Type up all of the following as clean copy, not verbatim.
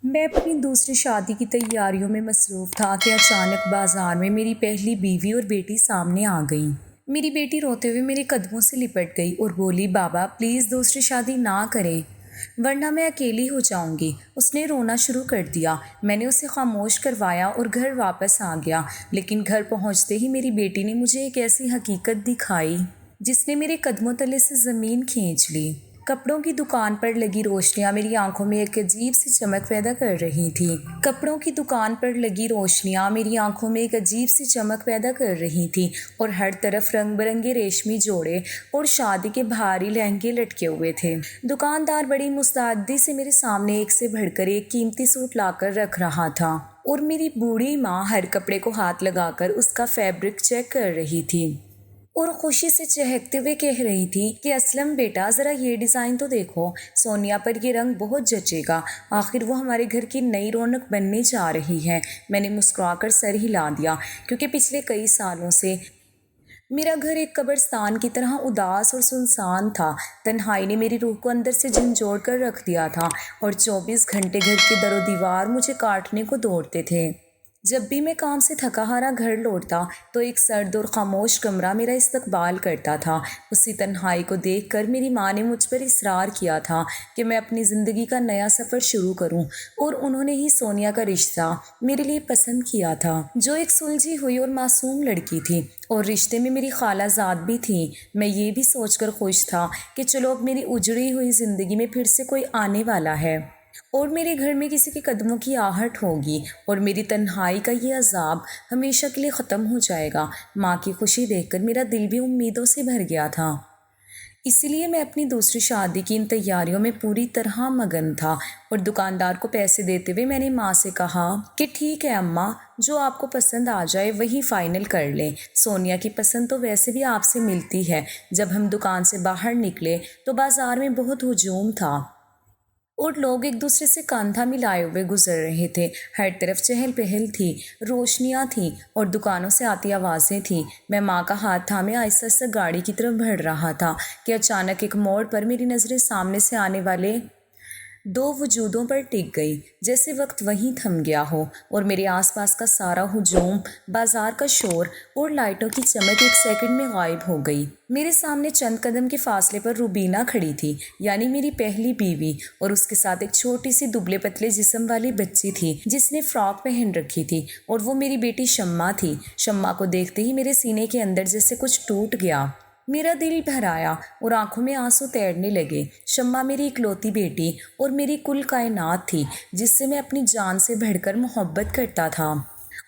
میں اپنی دوسری شادی کی تیاریوں میں مصروف تھا کہ اچانک بازار میں میری پہلی بیوی اور بیٹی سامنے آ گئیں۔ میری بیٹی روتے ہوئے میرے قدموں سے لپٹ گئی اور بولی، بابا پلیز دوسری شادی نہ کریں ورنہ میں اکیلی ہو جاؤں گی۔ اس نے رونا شروع کر دیا۔ میں نے اسے خاموش کروایا اور گھر واپس آ گیا، لیکن گھر پہنچتے ہی میری بیٹی نے مجھے ایک ایسی حقیقت دکھائی جس نے میرے قدموں تلے سے زمین کھینچ لی۔ کپڑوں کی دکان پر لگی روشنیاں میری آنکھوں میں ایک عجیب سی چمک پیدا کر رہی تھیں۔ اور ہر طرف رنگ برنگے ریشمی جوڑے اور شادی کے بھاری لہنگے لٹکے ہوئے تھے۔ دکاندار بڑی مستعدی سے میرے سامنے ایک سے بڑھ کر ایک قیمتی سوٹ لا کر رکھ رہا تھا، اور میری بوڑھی ماں ہر کپڑے کو ہاتھ لگا کر اس کا فیبرک چیک کر رہی تھی اور خوشی سے چہکتے ہوئے کہہ رہی تھی کہ اسلم بیٹا ذرا یہ ڈیزائن تو دیکھو، سونیا پر یہ رنگ بہت جچے گا، آخر وہ ہمارے گھر کی نئی رونق بننے جا رہی ہے۔ میں نے مسکرا کر سر ہلا دیا، کیونکہ پچھلے کئی سالوں سے میرا گھر ایک قبرستان کی طرح اداس اور سنسان تھا۔ تنہائی نے میری روح کو اندر سے جھنجھوڑ کر رکھ دیا تھا، اور 24 گھنٹے گھر کے در و دیوار مجھے کاٹنے کو دوڑتے تھے۔ جب بھی میں کام سے تھکا ہارا گھر لوٹتا تو ایک سرد اور خاموش کمرہ میرا استقبال کرتا تھا۔ اسی تنہائی کو دیکھ کر میری ماں نے مجھ پر اصرار کیا تھا کہ میں اپنی زندگی کا نیا سفر شروع کروں، اور انہوں نے ہی سونیا کا رشتہ میرے لیے پسند کیا تھا، جو ایک سلجھی ہوئی اور معصوم لڑکی تھی، اور رشتے میں میری خالہ زاد بھی تھیں۔ میں یہ بھی سوچ کر خوش تھا کہ چلو اب میری اجڑی ہوئی زندگی میں پھر سے کوئی آنے والا ہے، اور میرے گھر میں کسی کے قدموں کی آہٹ ہوگی، اور میری تنہائی کا یہ عذاب ہمیشہ کے لیے ختم ہو جائے گا۔ ماں کی خوشی دیکھ کر میرا دل بھی امیدوں سے بھر گیا تھا، اسی لیے میں اپنی دوسری شادی کی ان تیاریوں میں پوری طرح مگن تھا۔ اور دکاندار کو پیسے دیتے ہوئے میں نے ماں سے کہا کہ ٹھیک ہے اماں، جو آپ کو پسند آ جائے وہی فائنل کر لیں۔ سونیا کی پسند تو ویسے بھی آپ سے ملتی ہے۔ جب ہم دکان سے باہر نکلے تو بازار میں بہت ہجوم تھا، اور لوگ ایک دوسرے سے کاندھا ملائے ہوئے گزر رہے تھے۔ ہر طرف چہل پہل تھی، روشنیاں تھیں اور دکانوں سے آتی آوازیں تھیں۔ میں ماں کا ہاتھ تھامے آہستہ آہستہ گاڑی کی طرف بڑھ رہا تھا کہ اچانک ایک موڑ پر میری نظریں سامنے سے آنے والے دو وجودوں پر ٹک گئی، جیسے وقت وہیں تھم گیا ہو، اور میرے آس پاس کا سارا ہجوم، بازار کا شور اور لائٹوں کی چمک ایک سیکنڈ میں غائب ہو گئی۔ میرے سامنے چند قدم کے فاصلے پر روبینہ کھڑی تھی، یعنی میری پہلی بیوی، اور اس کے ساتھ ایک چھوٹی سی دبلے پتلے جسم والی بچی تھی جس نے فراک پہن رکھی تھی، اور وہ میری بیٹی شمع تھی۔ شمع کو دیکھتے ہی میرے سینے کے اندر جیسے کچھ ٹوٹ گیا، میرا دل بھر آیا اور آنکھوں میں آنسو تیرنے لگے۔ شمع میری اکلوتی بیٹی اور میری کل کائنات تھی، جس سے میں اپنی جان سے بڑھ کر محبت کرتا تھا،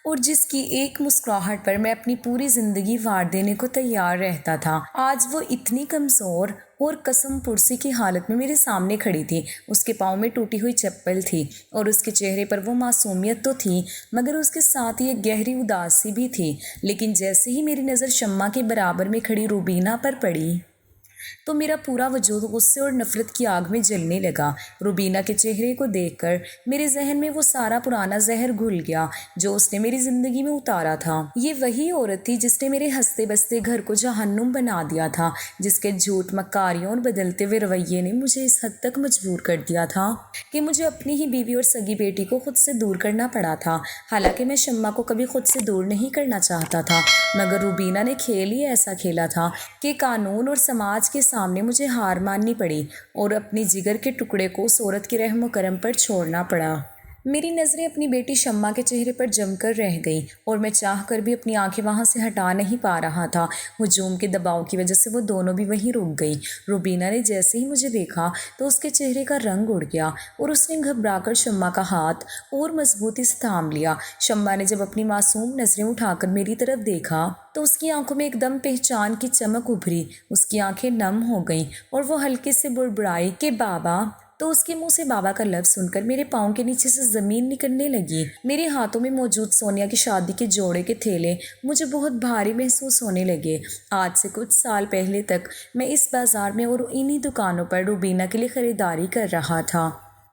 اور جس کی ایک مسکراہٹ پر میں اپنی پوری زندگی وار دینے کو تیار رہتا تھا۔ آج وہ اتنی کمزور اور قسم پرسی کی حالت میں میرے سامنے کھڑی تھی۔ اس کے پاؤں میں ٹوٹی ہوئی چپل تھی، اور اس کے چہرے پر وہ معصومیت تو تھی، مگر اس کے ساتھ یہ گہری اداسی بھی تھی۔ لیکن جیسے ہی میری نظر شمع کے برابر میں کھڑی روبینہ پر پڑی تو میرا پورا وجود غصے اور نفرت کی آگ میں جلنے لگا۔ روبینہ کے چہرے کو دیکھ کر میرے ذہن میں وہ سارا پرانا زہر گھل گیا جو اس نے میری زندگی میں اتارا تھا۔ یہ وہی عورت تھی جس نے میرے ہنستے بستے گھر کو جہنم بنا دیا تھا، جس کے جھوٹ، مکاریوں اور بدلتے ہوئے رویے نے مجھے اس حد تک مجبور کر دیا تھا کہ مجھے اپنی ہی بیوی اور سگی بیٹی کو خود سے دور کرنا پڑا تھا۔ حالانکہ میں شمع کو کبھی خود سے دور نہیں کرنا چاہتا تھا، مگر روبینہ نے کھیل ہی ایسا کھیلا تھا کہ قانون اور سماج کے سامنے مجھے ہار ماننی پڑی اور اپنی جگر کے ٹکڑے کو اس عورت کے رحم و کرم پر چھوڑنا پڑا۔ میری نظریں اپنی بیٹی شمع کے چہرے پر جم کر رہ گئیں، اور میں چاہ کر بھی اپنی آنکھیں وہاں سے ہٹا نہیں پا رہا تھا۔ ہجوم کے دباؤ کی وجہ سے وہ دونوں بھی وہیں رک گئیں۔ روبینہ نے جیسے ہی مجھے دیکھا تو اس کے چہرے کا رنگ اڑ گیا، اور اس نے گھبرا کر شمع کا ہاتھ اور مضبوطی سے تھام لیا۔ شمع نے جب اپنی معصوم نظریں اٹھا کر میری طرف دیکھا تو اس کی آنکھوں میں ایک دم پہچان کی چمک ابھری۔ اس کی آنکھیں نم ہو گئیں اور وہ ہلکے سے بڑبڑائی کہ بابا، تو اس کے منہ سے بابا کا لفظ سن کر میرے پاؤں کے نیچے سے زمین نکلنے لگی۔ میرے ہاتھوں میں موجود سونیا کی شادی کے جوڑے کے تھیلے مجھے بہت بھاری محسوس ہونے لگے۔ آج سے کچھ سال پہلے تک میں اس بازار میں اور انہی دکانوں پر روبینہ کے لیے خریداری کر رہا تھا،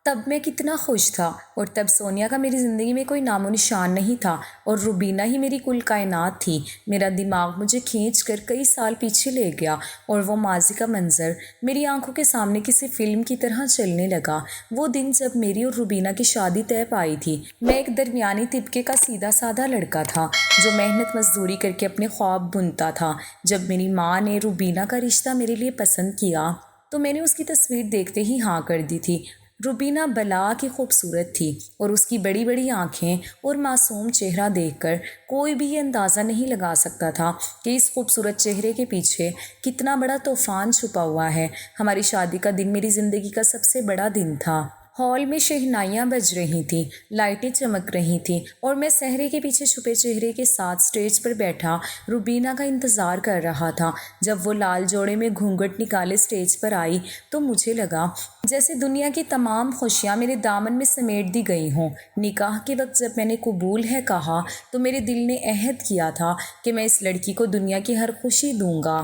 تب میں کتنا خوش تھا، اور تب سونیا کا میری زندگی میں کوئی نام و نشان نہیں تھا، اور روبینہ ہی میری کل کائنات تھی۔ میرا دماغ مجھے کھینچ کر کئی سال پیچھے لے گیا، اور وہ ماضی کا منظر میری آنکھوں کے سامنے کسی فلم کی طرح چلنے لگا۔ وہ دن جب میری اور روبینہ کی شادی طے پائی تھی۔ میں ایک درمیانی طبقے کا سیدھا سادہ لڑکا تھا جو محنت مزدوری کر کے اپنے خواب بنتا تھا۔ جب میری ماں نے روبینہ کا رشتہ میرے لیے پسند کیا تو میں نے اس کی تصویر دیکھتے ہی ہاں کر دی تھی۔ روبینہ بلا کی خوبصورت تھی، اور اس کی بڑی بڑی آنکھیں اور معصوم چہرہ دیکھ کر کوئی بھی یہ اندازہ نہیں لگا سکتا تھا کہ اس خوبصورت چہرے کے پیچھے کتنا بڑا طوفان چھپا ہوا ہے۔ ہماری شادی کا دن میری زندگی کا سب سے بڑا دن تھا۔ ہال میں شہنائیاں بج رہی تھیں، لائٹیں چمک رہی تھیں، اور میں سہرے کے پیچھے چھپے چہرے کے ساتھ سٹیج پر بیٹھا روبینہ کا انتظار کر رہا تھا۔ جب وہ لال جوڑے میں گھونگھٹ نکالے سٹیج پر آئی تو مجھے لگا جیسے دنیا کی تمام خوشیاں میرے دامن میں سمیٹ دی گئی ہوں۔ نکاح کے وقت جب میں نے قبول ہے کہا تو میرے دل نے عہد کیا تھا کہ میں اس لڑکی کو دنیا کی ہر خوشی دوں گا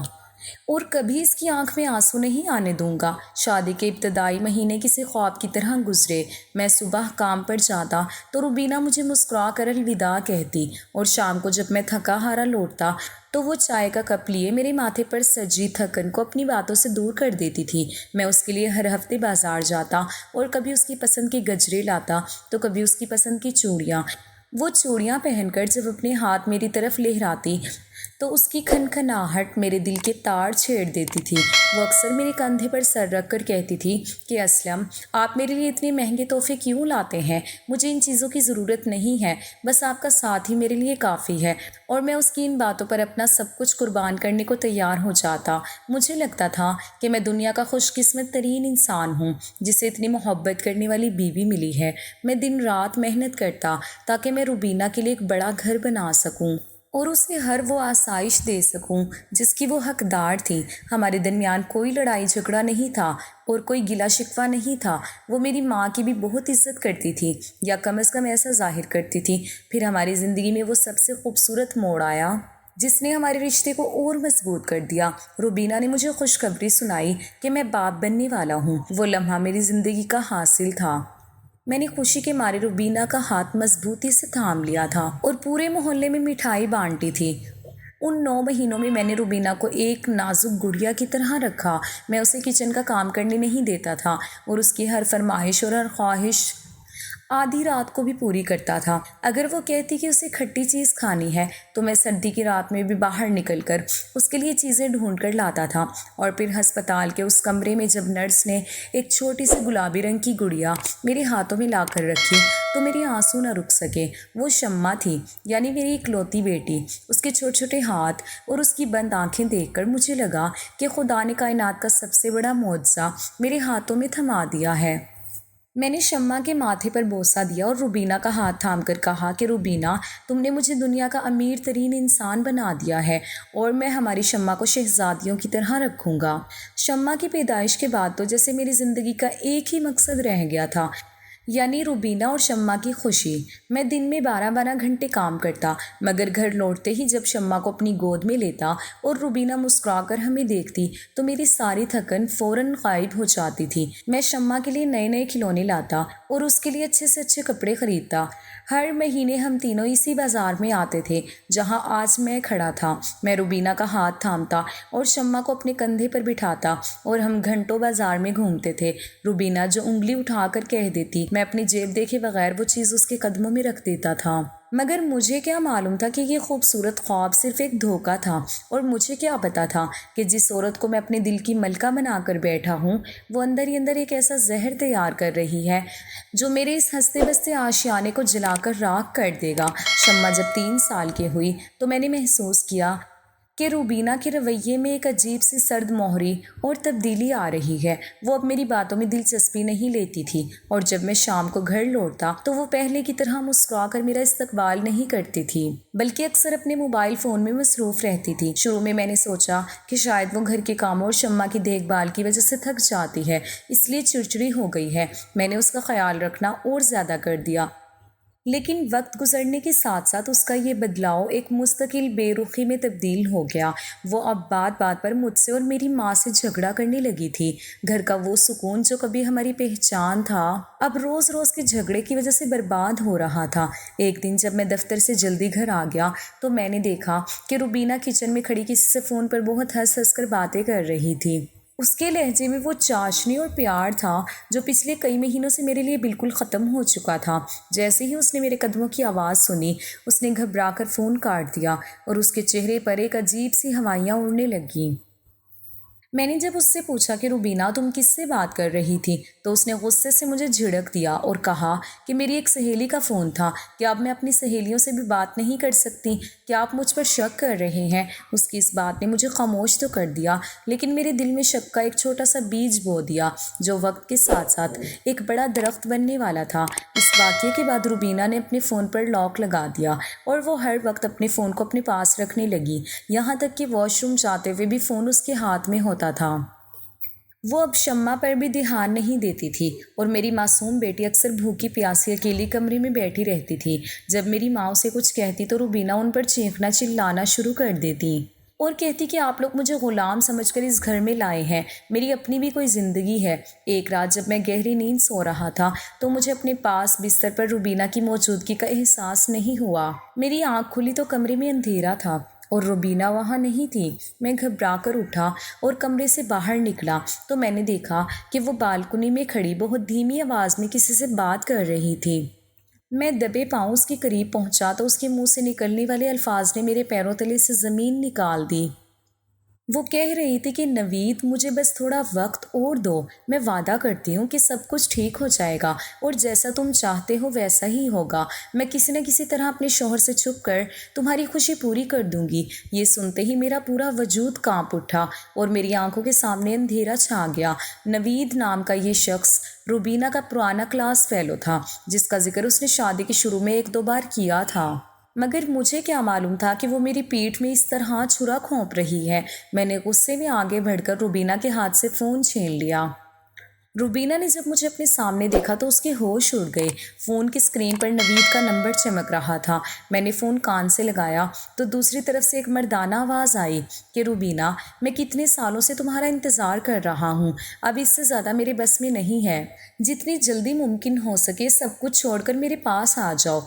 اور کبھی اس کی آنکھ میں آنسو نہیں آنے دوں گا۔ شادی کے ابتدائی مہینے کسی خواب کی طرح گزرے۔ میں صبح کام پر جاتا تو روبینہ مجھے مسکرا کر الوداع کہتی، اور شام کو جب میں تھکا ہارا لوٹتا تو وہ چائے کا کپ لیے میرے ماتھے پر سجی تھکن کو اپنی باتوں سے دور کر دیتی تھی۔ میں اس کے لیے ہر ہفتے بازار جاتا اور کبھی اس کی پسند کے گجرے لاتا تو کبھی اس کی پسند کی چوڑیاں۔ وہ چوڑیاں پہن کر جب اپنے ہاتھ میری طرف لہراتی تو اس کی کھنکھناہٹ میرے دل کے تار چھیڑ دیتی تھی۔ وہ اکثر میرے کندھے پر سر رکھ کر کہتی تھی کہ اسلم، آپ میرے لیے اتنے مہنگے تحفے کیوں لاتے ہیں؟ مجھے ان چیزوں کی ضرورت نہیں ہے، بس آپ کا ساتھ ہی میرے لیے کافی ہے۔ اور میں اس کی ان باتوں پر اپنا سب کچھ قربان کرنے کو تیار ہو جاتا۔ مجھے لگتا تھا کہ میں دنیا کا خوش قسمت ترین انسان ہوں جسے اتنی محبت کرنے والی بیوی ملی ہے۔ میں دن رات محنت کرتا تاکہ میں روبینہ کے لیے ایک بڑا گھر بنا سکوں اور اسے ہر وہ آسائش دے سکوں جس کی وہ حقدار تھی۔ ہمارے درمیان کوئی لڑائی جھگڑا نہیں تھا اور کوئی گلا شکوہ نہیں تھا۔ وہ میری ماں کی بھی بہت عزت کرتی تھی، یا کم از کم ایسا ظاہر کرتی تھی۔ پھر ہماری زندگی میں وہ سب سے خوبصورت موڑ آیا جس نے ہمارے رشتے کو اور مضبوط کر دیا۔ روبینہ نے مجھے خوشخبری سنائی کہ میں باپ بننے والا ہوں۔ وہ لمحہ میری زندگی کا حاصل تھا۔ میں نے خوشی کے مارے روبینہ کا ہاتھ مضبوطی سے تھام لیا تھا اور پورے محلے میں مٹھائی بانٹی تھی۔ ان 9 مہینوں میں میں نے روبینہ کو ایک نازک گڑیا کی طرح رکھا۔ میں اسے کچن کا کام کرنے نہیں دیتا تھا اور اس کی ہر فرمائش اور ہر خواہش آدھی رات کو بھی پوری کرتا تھا۔ اگر وہ کہتی کہ اسے کھٹی چیز کھانی ہے تو میں سردی کی رات میں بھی باہر نکل کر اس کے لیے چیزیں ڈھونڈ کر لاتا تھا۔ اور پھر ہسپتال کے اس کمرے میں جب نرس نے ایک چھوٹی سی گلابی رنگ کی گڑیا میرے ہاتھوں میں لا کر رکھی تو میرے آنسو نہ رک سکے۔ وہ شمع تھی، یعنی میری اکلوتی بیٹی۔ اس کے چھوٹے چھوٹے ہاتھ اور اس کی بند آنکھیں دیکھ کر مجھے لگا کہ خدا نے کائنات کا سب سے بڑا معجزہ میرے ہاتھوں میں تھما دیا ہے۔ میں نے شمع کے ماتھے پر بوسہ دیا اور روبینہ کا ہاتھ تھام کر کہا کہ روبینہ، تم نے مجھے دنیا کا امیر ترین انسان بنا دیا ہے، اور میں ہماری شمع کو شہزادیوں کی طرح رکھوں گا۔ شمع کی پیدائش کے بعد تو جیسے میری زندگی کا ایک ہی مقصد رہ گیا تھا، یعنی روبینہ اور شمع کی خوشی۔ میں دن میں 12 گھنٹے کام کرتا، مگر گھر لوٹتے ہی جب شمع کو اپنی گود میں لیتا اور روبینہ مسکرا کر ہمیں دیکھتی تو میری ساری تھکن فوراً غائب ہو جاتی تھی۔ میں شمع کے لیے نئے نئے کھلونے لاتا اور اس کے لیے اچھے سے اچھے کپڑے خریدتا۔ ہر مہینے ہم تینوں اسی بازار میں آتے تھے جہاں آج میں کھڑا تھا۔ میں روبینہ کا ہاتھ تھامتا اور شمع کو اپنے کندھے پر بٹھاتا اور ہم گھنٹوں بازار میں گھومتے تھے۔ روبینہ جو انگلی اٹھا کر کہہ دیتی، میں اپنی جیب دیکھے بغیر وہ چیز اس کے قدموں میں رکھ دیتا تھا۔ مگر مجھے کیا معلوم تھا کہ یہ خوبصورت خواب صرف ایک دھوکہ تھا، اور مجھے کیا پتا تھا کہ جس عورت کو میں اپنے دل کی ملکہ بنا کر بیٹھا ہوں وہ اندر ہی اندر ایک ایسا زہر تیار کر رہی ہے جو میرے اس ہنستے بستے آشیانے کو جلا کر راکھ کر دے گا۔ شمع جب 3 سال کی ہوئی تو میں نے محسوس کیا کہ روبینہ کے رویے میں ایک عجیب سی سرد مہری اور تبدیلی آ رہی ہے۔ وہ اب میری باتوں میں دلچسپی نہیں لیتی تھی، اور جب میں شام کو گھر لوٹتا تو وہ پہلے کی طرح مسکرا کر میرا استقبال نہیں کرتی تھی، بلکہ اکثر اپنے موبائل فون میں مصروف رہتی تھی۔ شروع میں میں نے سوچا کہ شاید وہ گھر کے کاموں اور شمع کی دیکھ بھال کی وجہ سے تھک جاتی ہے، اس لیے چڑچڑی ہو گئی ہے۔ میں نے اس کا خیال رکھنا اور زیادہ کر دیا لیکن وقت گزرنے کے ساتھ ساتھ اس کا یہ بدلاؤ ایک مستقل بے رخی میں تبدیل ہو گیا۔ وہ اب بات بات پر مجھ سے اور میری ماں سے جھگڑا کرنے لگی تھی۔ گھر کا وہ سکون جو کبھی ہماری پہچان تھا اب روز روز کے جھگڑے کی وجہ سے برباد ہو رہا تھا۔ ایک دن جب میں دفتر سے جلدی گھر آ گیا تو میں نے دیکھا کہ روبینہ کچن میں کھڑی کسی سے فون پر بہت ہنس ہنس کر باتیں کر رہی تھی۔ اس کے لہجے میں وہ چاشنی اور پیار تھا جو پچھلے کئی مہینوں سے میرے لیے بالکل ختم ہو چکا تھا۔ جیسے ہی اس نے میرے قدموں کی آواز سنی، اس نے گھبرا کر فون کاٹ دیا اور اس کے چہرے پر ایک عجیب سی ہوائیاں اڑنے لگیں۔ میں نے جب اس سے پوچھا کہ روبینہ تم کس سے بات کر رہی تھی تو اس نے غصے سے مجھے جھڑک دیا اور کہا کہ میری ایک سہیلی کا فون تھا، کہ اب میں اپنی سہیلیوں سے بھی بات نہیں کر سکتی، کیا آپ مجھ پر شک کر رہے ہیں؟ اس کی اس بات نے مجھے خاموش تو کر دیا لیکن میرے دل میں شک کا ایک چھوٹا سا بیج بو دیا جو وقت کے ساتھ ساتھ ایک بڑا درخت بننے والا تھا۔ اس واقعے کے بعد روبینہ نے اپنے فون پر لاک لگا دیا اور وہ ہر وقت اپنے فون کو اپنے پاس رکھنے لگی، یہاں تک کہ واش روم جاتے ہوئے بھی فون اس کے ہاتھ میں ہوتا تھا۔ وہ اب شمع پر بھی دھیان نہیں دیتی تھی اور میری معصوم بیٹی اکثر بھوکی پیاسی اکیلی کمرے میں بیٹھی رہتی تھی۔ جب میری ماں اسے کچھ کہتی تو روبینہ ان پر چیخنا چلانا شروع کر دیتی اور کہتی کہ آپ لوگ مجھے غلام سمجھ کر اس گھر میں لائے ہیں، میری اپنی بھی کوئی زندگی ہے۔ ایک رات جب میں گہری نیند سو رہا تھا تو مجھے اپنے پاس بستر پر روبینہ کی موجودگی کا احساس نہیں ہوا۔ میری آنکھ کھلی تو کمرے میں اندھیرا تھا اور روبینہ وہاں نہیں تھی۔ میں گھبرا کر اٹھا اور کمرے سے باہر نکلا تو میں نے دیکھا کہ وہ بالکنی میں کھڑی بہت دھیمی آواز میں کسی سے بات کر رہی تھی۔ میں دبے پاؤں اس کے قریب پہنچا تو اس کے منہ سے نکلنے والے الفاظ نے میرے پیروں تلے سے زمین نکال دی۔ وہ کہہ رہی تھی کہ نوید مجھے بس تھوڑا وقت اور دو، میں وعدہ کرتی ہوں کہ سب کچھ ٹھیک ہو جائے گا اور جیسا تم چاہتے ہو ویسا ہی ہوگا، میں کسی نہ کسی طرح اپنے شوہر سے چھپ کر تمہاری خوشی پوری کر دوں گی۔ یہ سنتے ہی میرا پورا وجود کانپ اٹھا اور میری آنکھوں کے سامنے اندھیرا چھا گیا۔ نوید نام کا یہ شخص روبینہ کا پرانا کلاس فیلو تھا جس کا ذکر اس نے شادی کے شروع میں ایک دو بار کیا تھا، مگر مجھے کیا معلوم تھا کہ وہ میری پیٹھ میں اس طرح چھرا کھونپ رہی ہے۔ میں نے غصے میں آگے بڑھ کر روبینہ کے ہاتھ سے فون چھین لیا۔ روبینہ نے جب مجھے اپنے سامنے دیکھا تو اس کے ہوش اڑ گئے۔ فون کی اسکرین پر نوید کا نمبر چمک رہا تھا۔ میں نے فون کان سے لگایا تو دوسری طرف سے ایک مردانہ آواز آئی کہ روبینہ، میں کتنے سالوں سے تمہارا انتظار کر رہا ہوں، اب اس سے زیادہ میرے بس میں نہیں ہے، جتنی جلدی ممکن ہو سکے سب کچھ چھوڑ کر میرے پاس آ جاؤ۔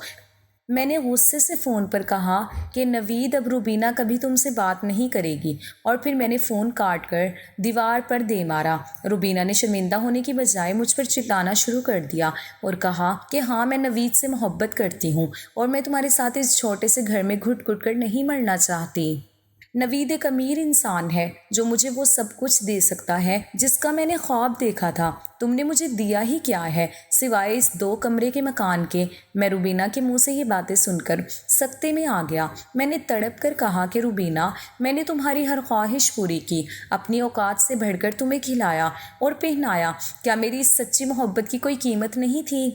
میں نے غصے سے فون پر کہا کہ نوید اب روبینہ کبھی تم سے بات نہیں کرے گی، اور پھر میں نے فون کاٹ کر دیوار پر دے مارا۔ روبینہ نے شرمندہ ہونے کی بجائے مجھ پر چلانا شروع کر دیا اور کہا کہ ہاں میں نوید سے محبت کرتی ہوں اور میں تمہارے ساتھ اس چھوٹے سے گھر میں گھٹ گھٹ کر نہیں مرنا چاہتی۔ نوید ایک امیر انسان ہے جو مجھے وہ سب کچھ دے سکتا ہے جس کا میں نے خواب دیکھا تھا، تم نے مجھے دیا ہی کیا ہے سوائے اس 2 کمرے کے مکان کے۔ میں روبینہ کے منہ سے یہ باتیں سن کر سکتے میں آ گیا۔ میں نے تڑپ کر کہا کہ روبینہ، میں نے تمہاری ہر خواہش پوری کی، اپنی اوقات سے بڑھ کر تمہیں کھلایا اور پہنایا، کیا میری اس سچی محبت کی کوئی قیمت نہیں تھی؟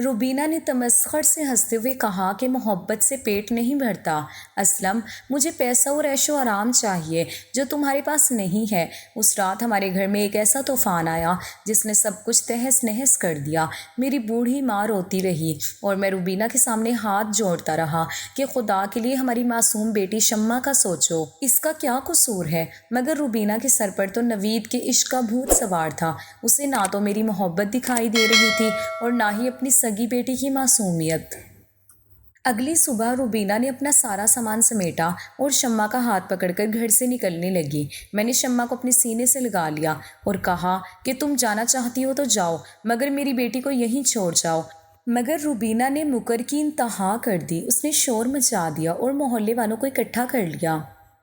روبینہ نے تمسخر سے ہنستے ہوئے کہا کہ محبت سے پیٹ نہیں بھرتا اسلم، مجھے پیسہ اور عیش و آرام چاہیے جو تمہارے پاس نہیں ہے۔ اس رات ہمارے گھر میں ایک ایسا طوفان آیا جس نے سب کچھ تہس نہس کر دیا۔ میری بوڑھی ماں روتی رہی اور میں روبینہ کے سامنے ہاتھ جوڑتا رہا کہ خدا کے لیے ہماری معصوم بیٹی شمع کا سوچو، اس کا کیا قصور ہے؟ مگر روبینہ کے سر پر تو نوید کے عشق کا بھوت سوار تھا، اسے نہ تو میری محبت دکھائی دے رہی تھی اور نہ ہی اپنی سگی بیٹی کی معصومیت۔ اگلی صبح روبینہ نے اپنا سارا سامان سمیٹا اور شمع کا ہاتھ پکڑ کر گھر سے نکلنے لگی۔ میں نے شمع کو اپنے سینے سے لگا لیا اور کہا کہ تم جانا چاہتی ہو تو جاؤ، مگر میری بیٹی کو یہیں چھوڑ جاؤ۔ مگر روبینہ نے مکر کی انتہا کر دی، اس نے شور مچا دیا اور محلے والوں کو اکٹھا کر لیا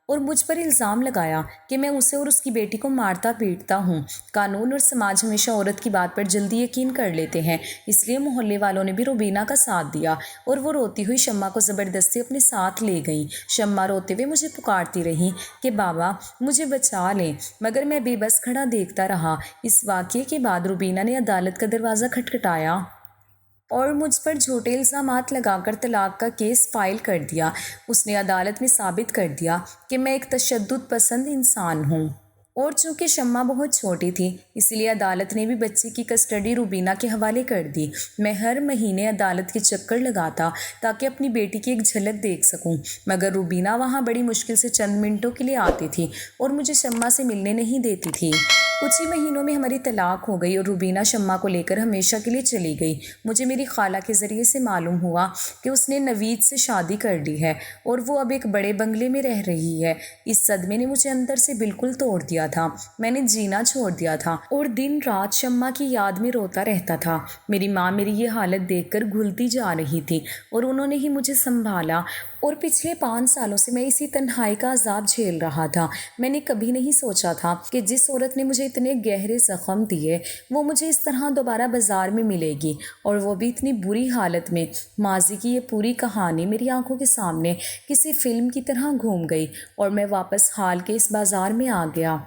اور مجھ پر الزام لگایا کہ میں اسے اور اس کی بیٹی کو مارتا پیٹتا ہوں۔ قانون اور سماج ہمیشہ عورت کی بات پر جلدی یقین کر لیتے ہیں، اس لیے محلے والوں نے بھی روبینہ کا ساتھ دیا اور وہ روتی ہوئی شمع کو زبردستی اپنے ساتھ لے گئیں۔ شمع روتے ہوئے مجھے پکارتی رہی کہ بابا مجھے بچا لیں، مگر میں بے بس کھڑا دیکھتا رہا۔ اس واقعے کے بعد روبینہ نے عدالت کا دروازہ کھٹکھٹایا اور مجھ پر جھوٹے الزامات لگا کر طلاق کا کیس فائل کر دیا۔ اس نے عدالت میں ثابت کر دیا کہ میں ایک تشدد پسند انسان ہوں اور چونکہ شمع بہت چھوٹی تھی اس لیے عدالت نے بھی بچی کی کسٹڈی روبینہ کے حوالے کر دی۔ میں ہر مہینے عدالت کے چکر لگاتا تاکہ اپنی بیٹی کی ایک جھلک دیکھ سکوں، مگر روبینہ وہاں بڑی مشکل سے چند منٹوں کے لیے آتی تھی اور مجھے شمع سے ملنے نہیں دیتی تھی۔ کچھ ہی مہینوں میں ہماری طلاق ہو گئی اور روبینہ شمع کو لے کر ہمیشہ کے لیے چلی گئی۔ مجھے میری خالہ کے ذریعے سے معلوم ہوا کہ اس نے نوید سے شادی کر لی ہے اور وہ اب ایک بڑے بنگلے میں رہ رہی ہے۔ اس صدمے نے مجھے اندر سے بالکل توڑ دیا تھا۔ میں نے جینا چھوڑ دیا تھا اور دن رات شمع کی یاد میں روتا رہتا تھا۔ میری ماں میری یہ حالت دیکھ کر گھلتی جا رہی تھی اور انہوں نے ہی مجھے سنبھالا، اور پچھلے 5 سالوں سے میں اسی تنہائی کا عذاب جھیل رہا تھا۔ میں نے کبھی نہیں سوچا تھا کہ جس عورت نے مجھے اتنے گہرے زخم دیے وہ مجھے اس طرح دوبارہ بازار میں ملے گی، اور وہ بھی اتنی بری حالت میں۔ ماضی کی یہ پوری کہانی میری آنکھوں کے سامنے کسی فلم کی طرح گھوم گئی اور میں واپس حال کے اس بازار میں آ گیا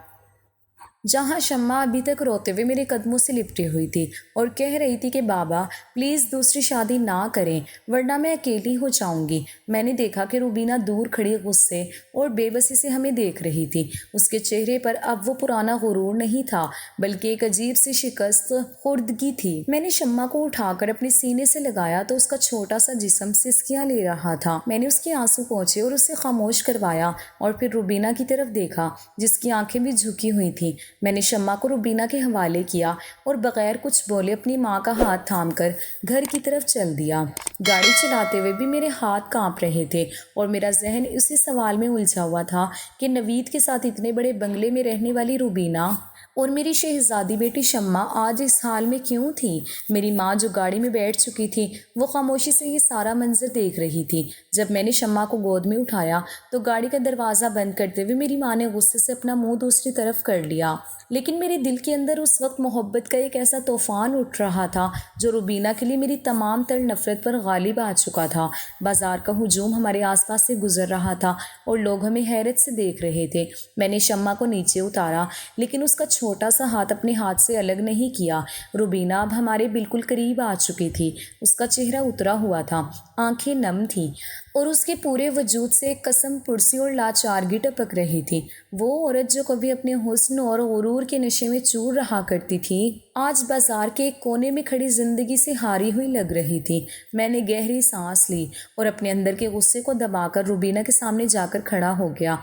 جہاں شمع ابھی تک روتے ہوئے میرے قدموں سے لپٹی ہوئی تھی اور کہہ رہی تھی کہ بابا پلیز دوسری شادی نہ کریں ورنہ میں اکیلی ہو جاؤں گی۔ میں نے دیکھا کہ روبینہ دور کھڑی غصے اور بے بسی سے ہمیں دیکھ رہی تھی۔ اس کے چہرے پر اب وہ پرانا غرور نہیں تھا بلکہ ایک عجیب سی شکست خوردگی تھی۔ میں نے شمع کو اٹھا کر اپنے سینے سے لگایا تو اس کا چھوٹا سا جسم سسکیاں لے رہا تھا۔ میں نے اس کے آنسو پوچھے اور اسے خاموش کروایا اور پھر روبینہ کی طرف دیکھا جس کی آنکھیں بھی جھکی ہوئی تھیں۔ میں نے شمع کو روبینہ کے حوالے کیا اور بغیر کچھ بولے اپنی ماں کا ہاتھ تھام کر گھر کی طرف چل دیا۔ گاڑی چلاتے ہوئے بھی میرے ہاتھ کانپ رہے تھے اور میرا ذہن اسی سوال میں الجھا ہوا تھا کہ نوید کے ساتھ اتنے بڑے بنگلے میں رہنے والی روبینہ اور میری شہزادی بیٹی شمع آج اس حال میں کیوں تھی؟ میری ماں جو گاڑی میں بیٹھ چکی تھی وہ خاموشی سے یہ سارا منظر دیکھ رہی تھی۔ جب میں نے شمع کو گود میں اٹھایا تو گاڑی کا دروازہ بند کرتے ہوئے میری ماں نے غصے سے اپنا منہ دوسری طرف کر لیا، لیکن میرے دل کے اندر اس وقت محبت کا ایک ایسا طوفان اٹھ رہا تھا جو روبینہ کے لیے میری تمام تر نفرت پر غالب آ چکا تھا۔ بازار کا ہجوم ہمارے آس پاس سے گزر رہا تھا اور لوگ ہمیں حیرت سے دیکھ رہے تھے۔ میں نے شمع کو نیچے اتارا لیکن اس کا چھوٹا سا ہاتھ اپنے ہاتھ سے الگ نہیں کیا۔ روبینہ اب ہمارے بالکل قریب آ چکی تھی۔ اس کا چہرہ اترا ہوا تھا، آنکھیں نم تھیں اور اس کے پورے وجود سے ایک قسم پرسی اور لاچارگی ٹپک رہی تھی۔ وہ عورت جو کبھی اپنے حسن اور غرور کے نشے میں چور رہا کرتی تھی آج بازار کے ایک کونے میں کھڑی زندگی سے ہاری ہوئی لگ رہی تھی۔ میں نے گہری سانس لی اور اپنے اندر کے غصے کو دبا کر روبینہ کے سامنے جا کر کھڑا ہو گیا۔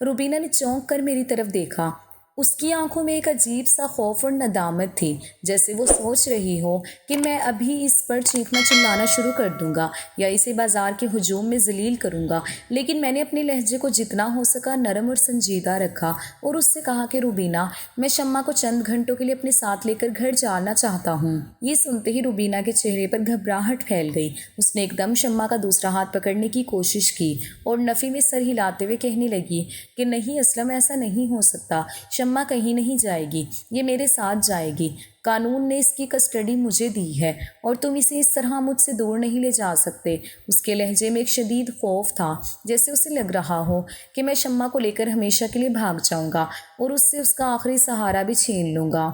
روبینہ نے چونک کر میری طرف دیکھا۔ اس کی آنکھوں میں ایک عجیب سا خوف اور ندامت تھی، جیسے وہ سوچ رہی ہو کہ میں ابھی اس پر چیخنا چلانا شروع کر دوں گا یا اسے بازار کے ہجوم میں ذلیل کروں گا۔ لیکن میں نے اپنے لہجے کو جتنا ہو سکا نرم اور سنجیدہ رکھا اور اس سے کہا کہ روبینہ میں شمع کو چند گھنٹوں کے لیے اپنے ساتھ لے کر گھر جانا چاہتا ہوں۔ یہ سنتے ہی روبینہ کے چہرے پر گھبراہٹ پھیل گئی۔ اس نے ایک دم شمع کا دوسرا ہاتھ پکڑنے کی کوشش کی اور نفی میں سر ہلاتے ہوئے کہنے لگی کہ نہیں اسلم، ایسا نہیں ہو سکتا۔ شمع کہیں نہیں جائے گی، یہ میرے ساتھ جائے گی۔ قانون نے اس کی کسٹڈی مجھے دی ہے اور تم اسے اس طرح مجھ سے دور نہیں لے جا سکتے۔ اس کے لہجے میں ایک شدید خوف تھا، جیسے اسے لگ رہا ہو کہ میں شمع کو لے کر ہمیشہ کے لیے بھاگ جاؤں گا اور اس سے اس کا آخری سہارا بھی چھین لوں گا۔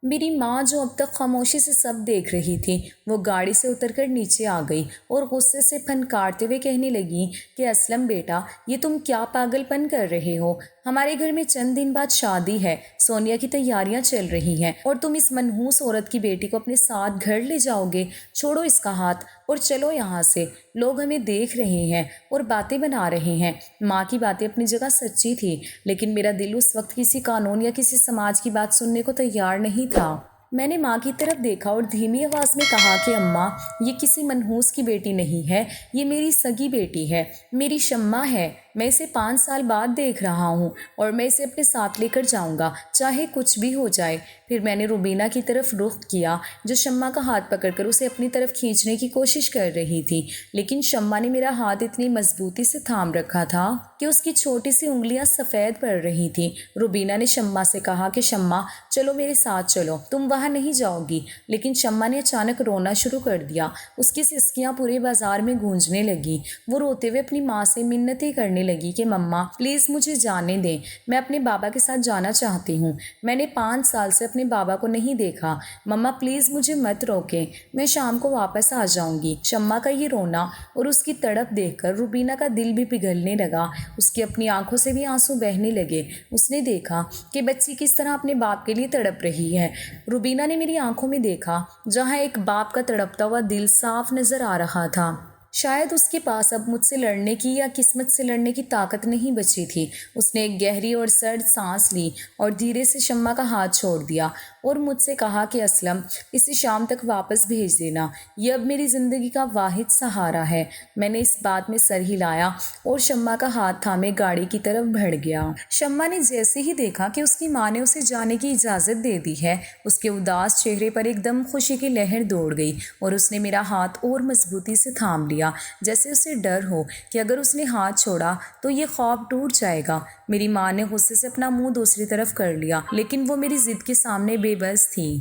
میری ماں جو اب تک خاموشی سے سب دیکھ رہی تھی وہ گاڑی سے اتر کر نیچے آ گئی اور غصے سے پھنکارتے ہوئے کہنے لگی کہ اسلم بیٹا، یہ تم کیا پاگل پن کر رہے ہو؟ ہمارے گھر میں چند دن بعد شادی ہے، سونیا کی تیاریاں چل رہی ہیں اور تم اس منحوس عورت کی بیٹی کو اپنے ساتھ گھر لے جاؤ گے؟ چھوڑو اس کا ہاتھ اور چلو یہاں سے، لوگ ہمیں دیکھ رہے ہیں اور باتیں بنا رہے ہیں۔ ماں کی باتیں اپنی جگہ سچی تھی، لیکن میرا دل اس وقت کسی قانون یا کسی سماج کی بات سننے کو تیار نہیں تھا۔ میں نے ماں کی طرف دیکھا اور دھیمی آواز میں کہا کہ اماں، یہ کسی منحوس کی بیٹی نہیں ہے، یہ میری سگی بیٹی ہے، میری شمع ہے۔ میں اسے 5 سال بعد دیکھ رہا ہوں اور میں اسے اپنے ساتھ لے کر جاؤں گا، چاہے کچھ بھی ہو جائے۔ پھر میں نے روبینہ کی طرف رخ کیا جو شمع کا ہاتھ پکڑ کر اسے اپنی طرف کھینچنے کی کوشش کر رہی تھی، لیکن شمع نے میرا ہاتھ اتنی مضبوطی سے تھام رکھا تھا کہ اس کی چھوٹی سی انگلیاں سفید پڑ رہی تھیں۔ روبینہ نے شمع سے کہا کہ شمع چلو میرے ساتھ چلو، تم وہاں نہیں جاؤ گی۔ لیکن شمع نے اچانک رونا شروع کر دیا۔ اس کی سسکیاں پورے بازار میں گونجنے لگی۔ وہ روتے ہوئے اپنی ماں سے منتیں کرنے کرنے لگی کہ مما پلیز مجھے جانے دیں، میں اپنے بابا کے ساتھ جانا چاہتی ہوں، میں نے 5 سال سے اپنے بابا کو نہیں دیکھا، مما پلیز مجھے مت روکیں، میں شام کو واپس آ جاؤں گی۔ شمع کا یہ رونا اور اس کی تڑپ دیکھ کر روبینہ کا دل بھی پگھلنے لگا، اس کی اپنی آنکھوں سے بھی آنسو بہنے لگے۔ اس نے دیکھا کہ بچی کس طرح اپنے باپ کے لیے تڑپ رہی ہے۔ روبینہ نے میری آنکھوں میں دیکھا جہاں ایک باپ کا تڑپتا ہوا دل صاف نظر آ رہا تھا۔ شاید اس کے پاس اب مجھ سے لڑنے کی یا قسمت سے لڑنے کی طاقت نہیں بچی تھی۔ اس نے ایک گہری اور سرد سانس لی اور دھیرے سے شمع کا ہاتھ چھوڑ دیا اور مجھ سے کہا کہ اسلم اسے شام تک واپس بھیج دینا، یہ اب میری زندگی کا واحد سہارا ہے۔ میں نے اس بات میں سر ہلایا اور شمع کا ہاتھ تھامے گاڑی کی طرف بڑھ گیا۔ شمع نے جیسے ہی دیکھا کہ اس کی ماں نے اسے جانے کی اجازت دے دی ہے، اس کے اداس چہرے پر ایک دم خوشی کی لہر دوڑ گئی اور اس نے میرا ہاتھ اور مضبوطی سے تھام لیا، جیسے اسے ڈر ہو کہ اگر اس نے ہاتھ چھوڑا تو یہ خواب ٹوٹ جائے گا۔ میری ماں نے غصے سے اپنا منہ دوسری طرف کر لیا، لیکن وہ میری ضد کے سامنے بے بس تھی۔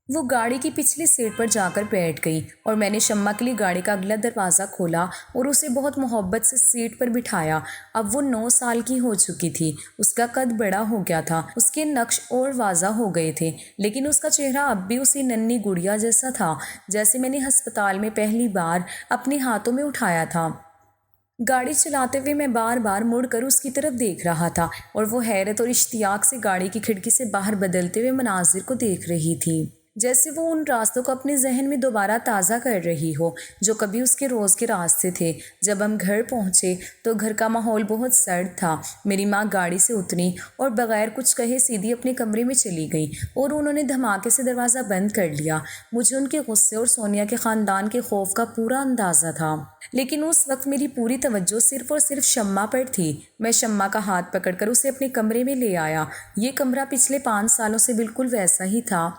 وہ گاڑی کی پچھلی سیٹ پر جا کر بیٹھ گئی اور میں نے شمع کے لیے گاڑی کا اگلا دروازہ کھولا اور اسے بہت محبت سے سیٹ پر بٹھایا۔ اب وہ 9 سال کی ہو چکی تھی، اس کا قد بڑا ہو گیا تھا، اس کے نقش اور واضح ہو گئے تھے، لیکن اس کا چہرہ اب بھی اسی ننھی گڑیا جیسا تھا جیسے میں نے ہسپتال میں پہلی بار اپنے ہاتھوں میں اٹھایا تھا۔ گاڑی چلاتے ہوئے میں بار بار مڑ کر اس کی طرف دیکھ رہا تھا اور وہ حیرت اور اشتیاق سے گاڑی کی کھڑکی سے باہر بدلتے ہوئے مناظر کو دیکھ رہی تھی، جیسے وہ ان راستوں کو اپنے ذہن میں دوبارہ تازہ کر رہی ہو جو کبھی اس کے روز کے راستے تھے۔ جب ہم گھر پہنچے تو گھر کا ماحول بہت سرد تھا۔ میری ماں گاڑی سے اتری اور بغیر کچھ کہے سیدھی اپنے کمرے میں چلی گئی اور انہوں نے دھماکے سے دروازہ بند کر لیا۔ مجھے ان کے غصے اور سونیا کے خاندان کے خوف کا پورا اندازہ تھا، لیکن اس وقت میری پوری توجہ صرف اور صرف شمع پر تھی۔ میں شمع کا ہاتھ پکڑ کر اسے اپنے کمرے میں لے آیا۔ یہ کمرہ پچھلے 5 سالوں سے بالکل ویسا ہی تھا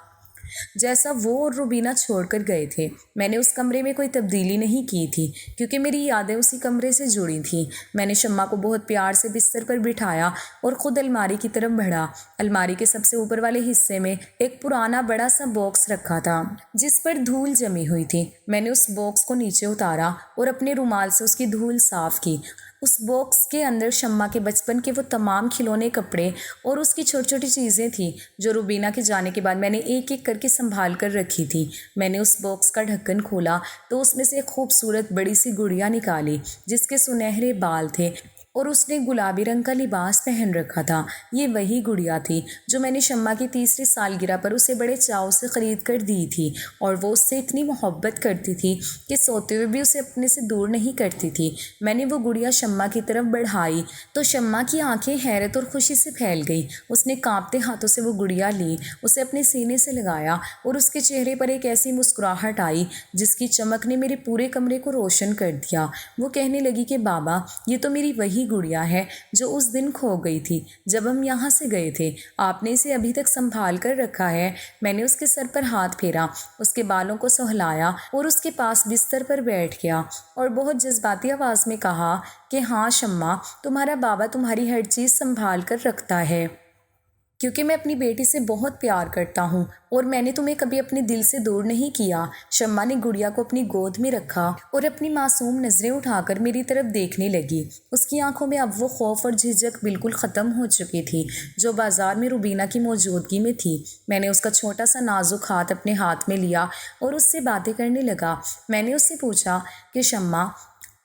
جیسا وہ اور روبینہ چھوڑ کر گئے تھے۔ میں نے اس کمرے میں کوئی تبدیلی نہیں کی تھی کیونکہ میری یادیں اسی کمرے سے جڑی تھیں۔ میں نے شمع کو بہت پیار سے بستر پر بٹھایا اور خود الماری کی طرف بڑھا۔ الماری کے سب سے اوپر والے حصے میں ایک پرانا بڑا سا باکس رکھا تھا جس پر دھول جمی ہوئی تھی۔ میں نے اس باکس کو نیچے اتارا اور اپنے رومال سے اس کی دھول صاف کی۔ اس باکس کے اندر شمع کے بچپن کے وہ تمام کھلونے، کپڑے اور اس کی چھوٹی چھوٹی چیزیں تھیں جو روبینہ کے جانے کے بعد میں نے ایک ایک کر کے سنبھال کر رکھی تھی۔ میں نے اس باکس کا ڈھکن کھولا تو اس میں سے ایک خوبصورت بڑی سی گڑیا نکالی جس کے سنہرے بال تھے اور اس نے گلابی رنگ کا لباس پہن رکھا تھا۔ یہ وہی گڑیا تھی جو میں نے شمع کی 3ری سالگرہ پر اسے بڑے چاؤ سے خرید کر دی تھی اور وہ اس سے اتنی محبت کرتی تھی کہ سوتے ہوئے بھی اسے اپنے سے دور نہیں کرتی تھی۔ میں نے وہ گڑیا شمع کی طرف بڑھائی تو شمع کی آنکھیں حیرت اور خوشی سے پھیل گئی۔ اس نے کانپتے ہاتھوں سے وہ گڑیا لی، اسے اپنے سینے سے لگایا اور اس کے چہرے پر ایک ایسی مسکراہٹ آئی جس کی چمک نے میرے پورے کمرے کو روشن کر دیا۔ وہ کہنے لگی کہ بابا یہ تو میری وہی گڑیا ہے جو اس دن کھو گئی تھی جب ہم یہاں سے گئے تھے، آپ نے اسے ابھی تک سنبھال کر رکھا ہے۔ میں نے اس کے سر پر ہاتھ پھیرا، اس کے بالوں کو سہلایا اور اس کے پاس بستر پر بیٹھ گیا اور بہت جذباتی آواز میں کہا کہ ہاں شمع، تمہارا بابا تمہاری ہر چیز سنبھال کر رکھتا ہے کیونکہ میں اپنی بیٹی سے بہت پیار کرتا ہوں اور میں نے تمہیں کبھی اپنے دل سے دور نہیں کیا۔ شمع نے گڑیا کو اپنی گود میں رکھا اور اپنی معصوم نظریں اٹھا کر میری طرف دیکھنے لگی۔ اس کی آنکھوں میں اب وہ خوف اور جھجک بالکل ختم ہو چکی تھی جو بازار میں روبینہ کی موجودگی میں تھی۔ میں نے اس کا چھوٹا سا نازک ہاتھ اپنے ہاتھ میں لیا اور اس سے باتیں کرنے لگا۔ میں نے اس سے پوچھا کہ شمع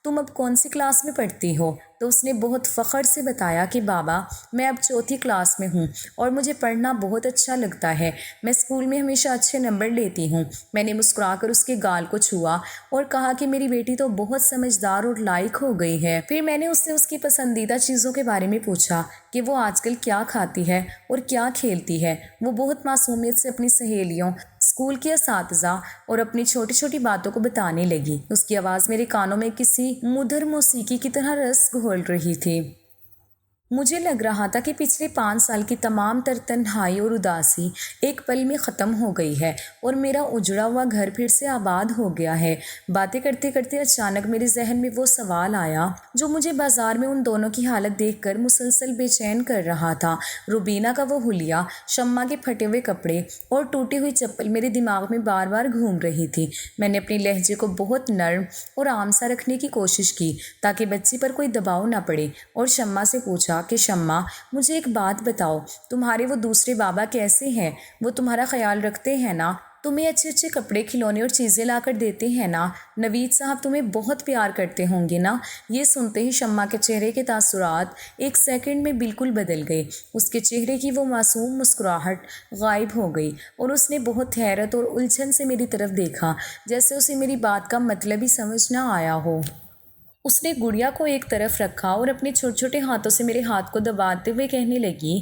تم اب کون سی کلاس میں پڑھتی ہو؟ تو اس نے بہت فخر سے بتایا کہ بابا میں اب 4تھی کلاس میں ہوں اور مجھے پڑھنا بہت اچھا لگتا ہے، میں اسکول میں ہمیشہ اچھے نمبر لیتی ہوں۔ میں نے مسکرا کر اس کے گال کو چھوا اور کہا کہ میری بیٹی تو بہت سمجھدار اور لائق ہو گئی ہے۔ پھر میں نے اس سے اس کی پسندیدہ چیزوں کے بارے میں پوچھا کہ وہ آج کل کیا کھاتی ہے اور کیا کھیلتی ہے۔ وہ بہت معصومیت سے اپنی سہیلیوں، اسکول کے اساتذہ اور اپنی چھوٹی چھوٹی باتوں کو بتانے لگی۔ اس کی آواز میرے کانوں میں کسی مدھر موسیقی کی طرح رس گھول رہی تھی۔ مجھے لگ رہا تھا کہ پچھلے 5 سال کی تمام تر تنہائی اور اداسی ایک پل میں ختم ہو گئی ہے اور میرا اجڑا ہوا گھر پھر سے آباد ہو گیا ہے۔ باتیں کرتے کرتے اچانک میرے ذہن میں وہ سوال آیا جو مجھے بازار میں ان دونوں کی حالت دیکھ کر مسلسل بے چین کر رہا تھا۔ روبینہ کا وہ حلیہ، شمع کے پھٹے ہوئے کپڑے اور ٹوٹی ہوئی چپل میرے دماغ میں بار بار گھوم رہی تھی۔ میں نے اپنے لہجے کو بہت نرم اور عام سا رکھنے کی کوشش کی تاکہ بچی پر کوئی دباؤ نہ پڑے، اور شمع سے پوچھا کہ شمع، مجھے ایک بات بتاؤ، تمہارے وہ دوسرے بابا کیسے ہیں؟ وہ تمہارا خیال رکھتے ہیں نا؟ تمہیں اچھے اچھے کپڑے، کھلونے اور چیزیں لا کر دیتے ہیں نا؟ نوید صاحب تمہیں بہت پیار کرتے ہوں گے نا؟ یہ سنتے ہی شمع کے چہرے کے تاثرات ایک سیکنڈ میں بالکل بدل گئے۔ اس کے چہرے کی وہ معصوم مسکراہٹ غائب ہو گئی اور اس نے بہت حیرت اور الجھن سے میری طرف دیکھا، جیسے اسے میری بات کا مطلب ہی سمجھ نہ آیا ہو۔ اس نے گڑیا کو ایک طرف رکھا اور اپنے چھوٹے چھوٹے ہاتھوں سے میرے ہاتھ کو دباتے ہوئے کہنے لگی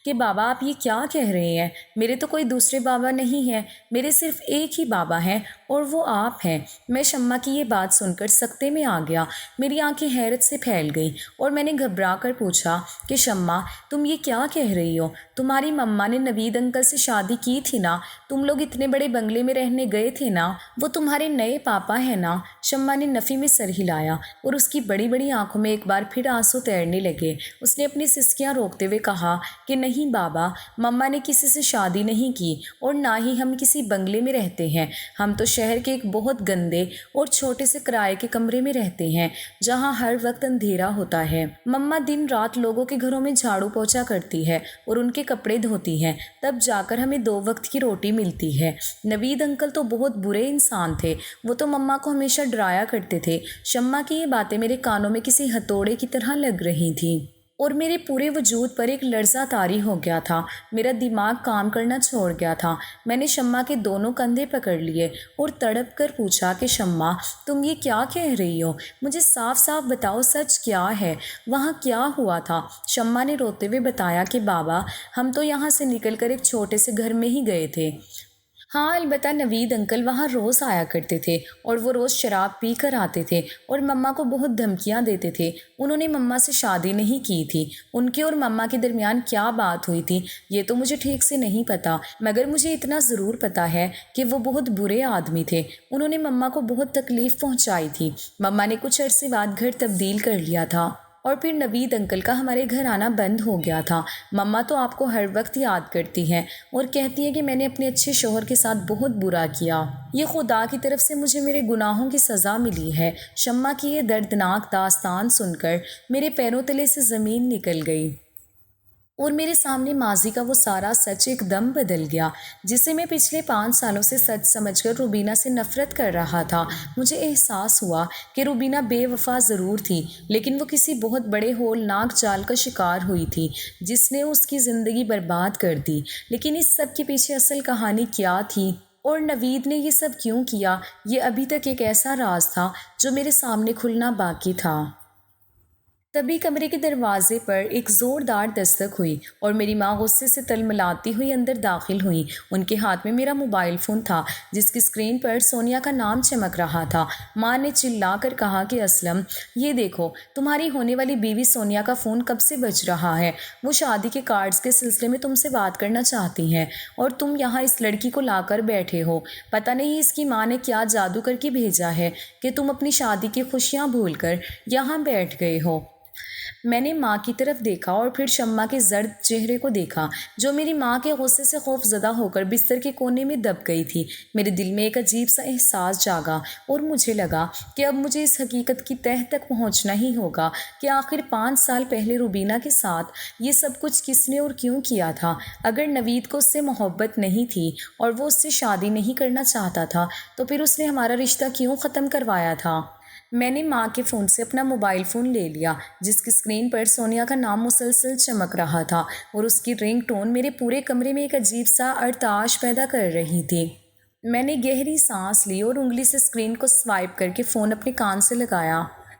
کہ بابا، آپ یہ کیا کہہ رہے ہیں؟ میرے تو کوئی دوسرے بابا نہیں ہیں، میرے صرف ایک ہی بابا ہیں اور وہ آپ ہیں۔ میں شمع کی یہ بات سن کر سکتے میں آ گیا۔ میری آنکھیں حیرت سے پھیل گئیں اور میں نے گھبرا کر پوچھا کہ شمع، تم یہ کیا کہہ رہی ہو؟ تمہاری مما نے نوید انکل سے شادی کی تھی نا؟ تم لوگ اتنے بڑے بنگلے میں رہنے گئے تھے نا؟ وہ تمہارے نئے پاپا ہیں نا؟ شمع نے نفی میں سر ہلایا اور اس کی بڑی بڑی آنکھوں میں ایک بار پھر آنسو تیرنے لگے۔ اس نے اپنی سسکیاں روکتے ہوئے کہا کہ نہیں بابا، مما نے کسی سے شادی نہیں کی اور نہ ہی ہم کسی بنگلے میں رہتے ہیں۔ ہم تو شہر کے ایک بہت گندے اور چھوٹے سے کرائے کے کمرے میں رہتے ہیں جہاں ہر وقت اندھیرا ہوتا ہے۔ مما دن رات لوگوں کے گھروں میں جھاڑو پوچھا کرتی ہے اور ان کے کپڑے دھوتی ہیں، تب جا کر ہمیں 2 وقت کی روٹی ملتی ہے۔ نوید انکل تو بہت برے انسان تھے، وہ تو مما کو ہمیشہ ڈرایا کرتے تھے۔ شمع کی یہ باتیں میرے کانوں میں کسی ہتھوڑے کی طرح لگ رہی تھیں اور میرے پورے وجود پر ایک لرزہ طاری ہو گیا تھا۔ میرا دماغ کام کرنا چھوڑ گیا تھا۔ میں نے شمع کے دونوں کندھے پکڑ لیے اور تڑپ کر پوچھا کہ شمع، تم یہ کیا کہہ رہی ہو؟ مجھے صاف صاف بتاؤ، سچ کیا ہے؟ وہاں کیا ہوا تھا؟ شمع نے روتے ہوئے بتایا کہ بابا، ہم تو یہاں سے نکل کر ایک چھوٹے سے گھر میں ہی گئے تھے۔ ہاں، البتہ نوید انکل وہاں روز آیا کرتے تھے اور وہ روز شراب پی کر آتے تھے اور مما کو بہت دھمکیاں دیتے تھے۔ انہوں نے مما سے شادی نہیں کی تھی۔ ان کے اور مما کے درمیان کیا بات ہوئی تھی یہ تو مجھے ٹھیک سے نہیں پتا، مگر مجھے اتنا ضرور پتا ہے کہ وہ بہت برے آدمی تھے۔ انہوں نے مما کو بہت تکلیف پہنچائی تھی۔ مما نے کچھ عرصے بعد گھر تبدیل کر لیا تھا اور پھر نوید انکل کا ہمارے گھر آنا بند ہو گیا تھا۔ مما تو آپ کو ہر وقت یاد کرتی ہیں اور کہتی ہیں کہ میں نے اپنے اچھے شوہر کے ساتھ بہت برا کیا۔ یہ خدا کی طرف سے مجھے میرے گناہوں کی سزا ملی ہے۔ شمع کی یہ دردناک داستان سن کر میرے پیروں تلے سے زمین نکل گئی اور میرے سامنے ماضی کا وہ سارا سچ ایک دم بدل گیا، جسے میں پچھلے 5 سالوں سے سچ سمجھ کر روبینہ سے نفرت کر رہا تھا۔ مجھے احساس ہوا کہ روبینہ بے وفا ضرور تھی، لیکن وہ کسی بہت بڑے ہولناک جال کا شکار ہوئی تھی جس نے اس کی زندگی برباد کر دی۔ لیکن اس سب کے پیچھے اصل کہانی کیا تھی اور نوید نے یہ سب کیوں کیا، یہ ابھی تک ایک ایسا راز تھا جو میرے سامنے کھلنا باقی تھا۔ تبھی کمرے کے دروازے پر ایک زوردار دستک ہوئی اور میری ماں غصے سے تلملاتی ہوئی اندر داخل ہوئی۔ ان کے ہاتھ میں میرا موبائل فون تھا جس کی اسکرین پر سونیا کا نام چمک رہا تھا۔ ماں نے چلا کر کہا کہ اسلم، یہ دیکھو، تمہاری ہونے والی بیوی سونیا کا فون کب سے بج رہا ہے۔ وہ شادی کے کارڈز کے سلسلے میں تم سے بات کرنا چاہتی ہیں اور تم یہاں اس لڑکی کو لا کر بیٹھے ہو۔ پتہ نہیں اس کی ماں نے کیا جادو کر کے بھیجا ہے کہ تم اپنی شادی کی خوشیاں بھول کر یہاں بیٹھ گئے ہو۔ میں نے ماں کی طرف دیکھا اور پھر شمع کے زرد چہرے کو دیکھا جو میری ماں کے غصے سے خوف زدہ ہو کر بستر کے کونے میں دب گئی تھی۔ میرے دل میں ایک عجیب سا احساس جاگا اور مجھے لگا کہ اب مجھے اس حقیقت کی تہہ تک پہنچنا ہی ہوگا کہ آخر 5 سال پہلے روبینہ کے ساتھ یہ سب کچھ کس نے اور کیوں کیا تھا۔ اگر نوید کو اس سے محبت نہیں تھی اور وہ اس سے شادی نہیں کرنا چاہتا تھا تو پھر اس نے ہمارا رشتہ کیوں ختم کروایا تھا؟ میں نے ماں کے فون سے اپنا موبائل فون لے لیا جس کی اسکرین پر سونیا کا نام مسلسل چمک رہا تھا اور اس کی رنگ ٹون میرے پورے کمرے میں ایک عجیب سا ارتعاش پیدا کر رہی تھی۔ میں نے گہری سانس لی اور انگلی سے اسکرین کو سوائپ کر کے فون اپنے کان سے لگایا۔